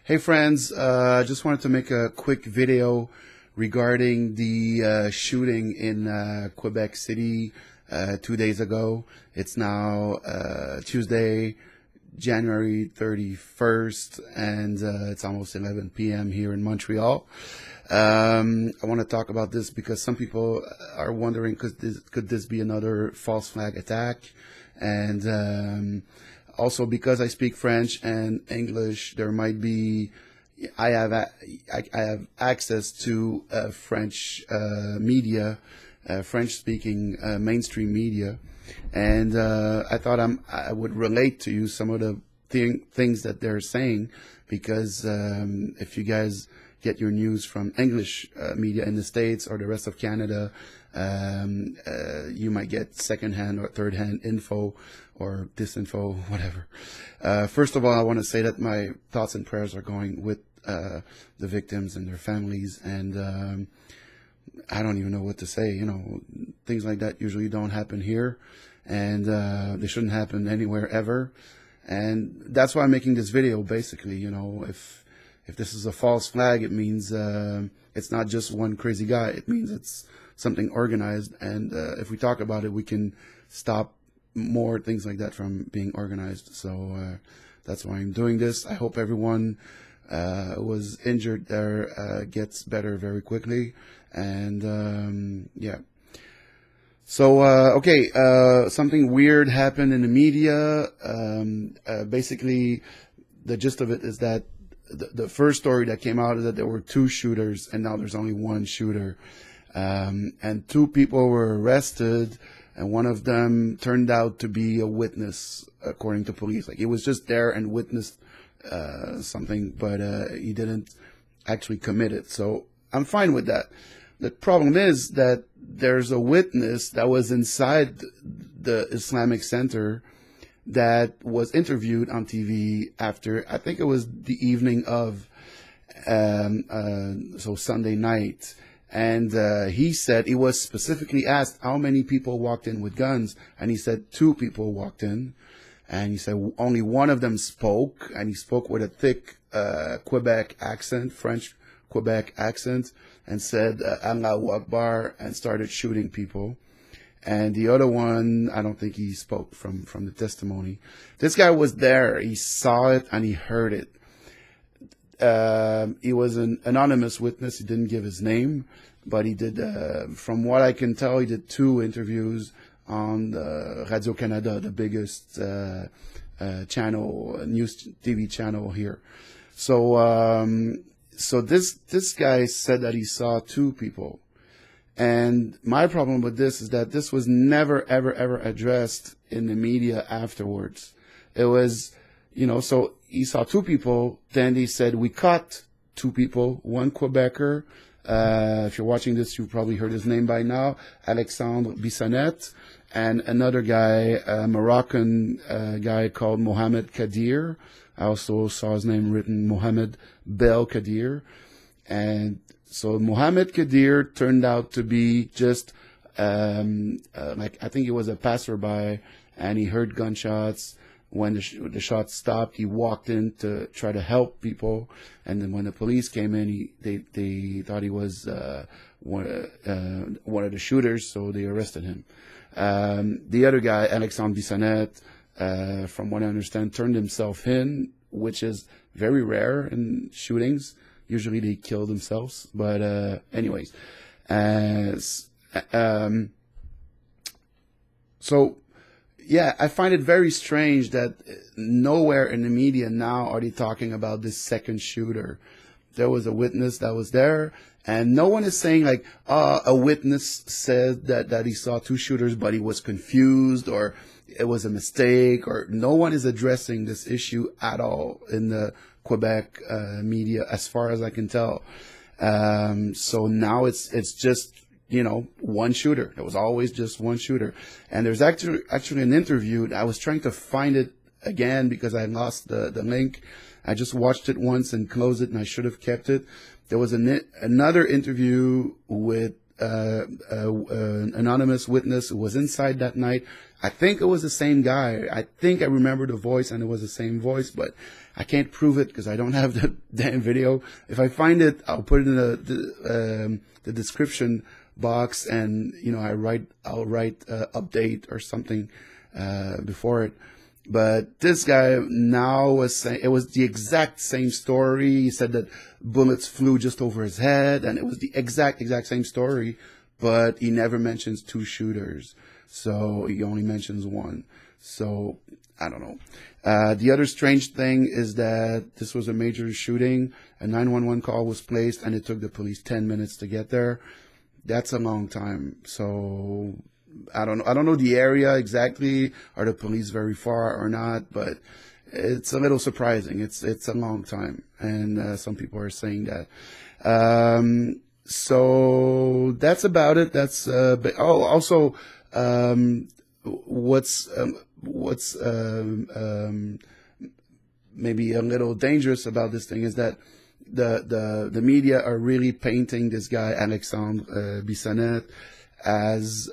Hey friends, I just wanted to make a quick video regarding the shooting in Quebec City 2 days ago. It's now Tuesday, January 31st, and it's almost 11 p.m. here in Montreal. I want to talk about this because some people are wondering, could this be another false flag attack? And also, because I speak French and English, there might be, I have access to French media, French-speaking mainstream media, and I thought I would relate to you some of the things that they're saying, because if you guys get your news from English media in the States or the rest of Canada, you might get second-hand or third-hand info or disinfo, whatever. First of all, I want to say that my thoughts and prayers are going with the victims and their families, and I don't even know what to say. You know, things like that usually don't happen here, and they shouldn't happen anywhere ever. And that's why I'm making this video, basically. You know, if this is a false flag, it means it's not just one crazy guy. It means it's something organized, and if we talk about it, we can stop more things like that from being organized. So that's why I'm doing this. I hope everyone who was injured there gets better very quickly. And yeah. So okay, something weird happened in the media. Basically, the gist of it is that the first story that came out is that there were two shooters, and now there's only one shooter. And two people were arrested, and one of them turned out to be a witness, according to police. Like, he was just there and witnessed something, but he didn't actually commit it. So I'm fine with that. The problem is that there's a witness that was inside the Islamic Centre that was interviewed on TV after, I think it was the evening of, so Sunday night. And he said, he was specifically asked how many people walked in with guns, and he said two people walked in, and he said only one of them spoke, and he spoke with a thick Quebec accent, French Quebec accent, and said Allahu Akbar, and started shooting people. And the other one, I don't think he spoke from the testimony. This guy was there, he saw it and he heard it. He was an anonymous witness. He didn't give his name, but he did, from what I can tell, he did two interviews on Radio Canada, the biggest channel, news TV channel here. So, so this guy said that he saw two people. And my problem with this is that this was never, ever addressed in the media afterwards. It was, you know, so he saw two people, then he said, we caught two people, one Quebecer, if you're watching this, you've probably heard his name by now, Alexandre Bissonnette, and another guy, a Moroccan guy called Mohamed Kadir. I also saw his name written, Mohamed Bel Kadir. And so Mohamed Kadir turned out to be just, like, I think he was a passerby, and he heard gunshots. When the shots stopped, he walked in to try to help people, and then when the police came in, they thought he was one of the shooters, so they arrested him. The other guy, Alexandre Bissonnette, from what I understand, turned himself in, which is very rare in shootings. Usually they kill themselves, but anyways, so. Yeah, I find it very strange that nowhere in the media now are they talking about this second shooter. There was a witness that was there, and no one is saying like, a witness said that he saw two shooters, but he was confused, or it was a mistake, or no one is addressing this issue at all in the Quebec media, as far as I can tell. So now it's just, you know, one shooter. There was always just one shooter. And there's actually an interview. I was trying to find it again because I lost the link. I just watched it once and closed it, and I should have kept it. There was another interview with an anonymous witness who was inside that night. I think it was the same guy. I think I remember the voice, and it was the same voice, but I can't prove it because I don't have the damn video. If I find it, I'll put it in the description box, and I'll write update or something before it. But this guy now was saying it was the exact same story. He said that bullets flew just over his head, and it was the exact same story, but he never mentions two shooters. So he only mentions one. So I don't know. The other strange thing is that this was a major shooting. A 911 call was placed, and it took the police 10 minutes to get there. That's a long time. So I don't know the area exactly. Are the police very far or not? But it's a little surprising. It's a long time, and some people are saying that. So that's about it. That's also what's maybe a little dangerous about this thing is that the media are really painting this guy Alexandre Bissonnette as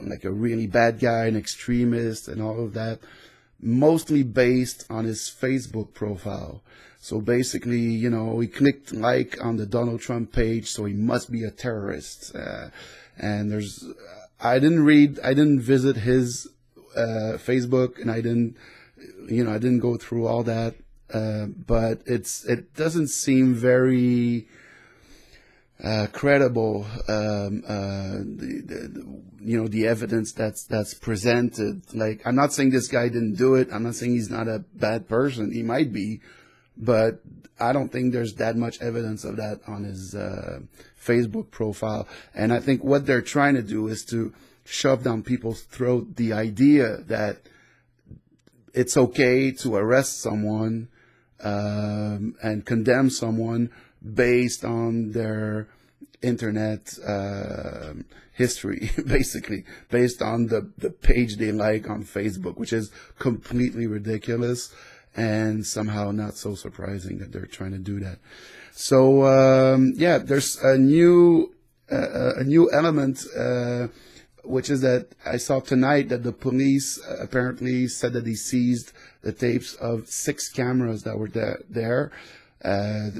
like a really bad guy, an extremist, and all of that, mostly based on his Facebook profile. So basically, he clicked like on the Donald Trump page, so he must be a terrorist. And I didn't visit his Facebook, and I didn't go through all that. But it doesn't seem very credible. The evidence that's presented. Like, I'm not saying this guy didn't do it. I'm not saying he's not a bad person. He might be, but I don't think there's that much evidence of that on his Facebook profile. And I think what they're trying to do is to shove down people's throat the idea that it's okay to arrest someone and condemn someone based on their internet history, basically, based on the page they like on Facebook, which is completely ridiculous and somehow not so surprising that they're trying to do that. So yeah, there's a new element, which is that I saw tonight that the police apparently said that they seized the tapes of 6 cameras that were there.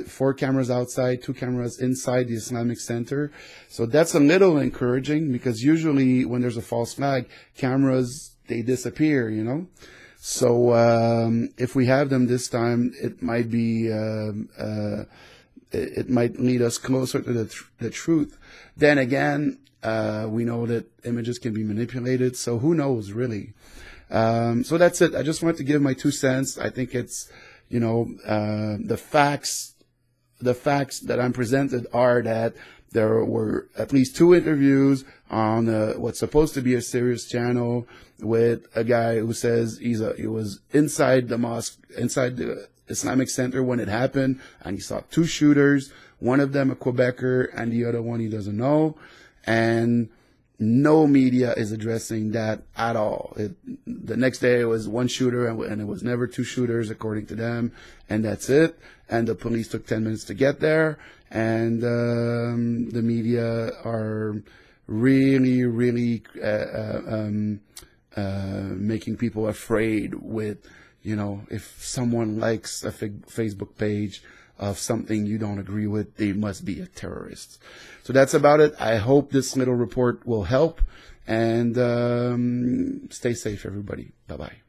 4 cameras outside, 2 cameras inside the Islamic Center. So that's a little encouraging, because usually when there's a false flag, cameras, they disappear, So if we have them this time, it might be it might lead us closer to the truth. Then again, we know that images can be manipulated, so who knows, really. So that's it. I just wanted to give my 2 cents. I think it's, the facts that I'm presented are that there were at least 2 interviews on what's supposed to be a serious channel with a guy who says he was inside the mosque, inside the Islamic Center when it happened, and he saw 2 shooters, one of them a Quebecer and the other one he doesn't know. And no media is addressing that at all. The next day it was 1 shooter, and it was never 2 shooters according to them, and that's it. And the police took 10 minutes to get there, and the media are really making people afraid with, if someone likes a Facebook page of something you don't agree with, they must be a terrorist. So that's about it. I hope this little report will help, and stay safe, everybody. Bye-bye.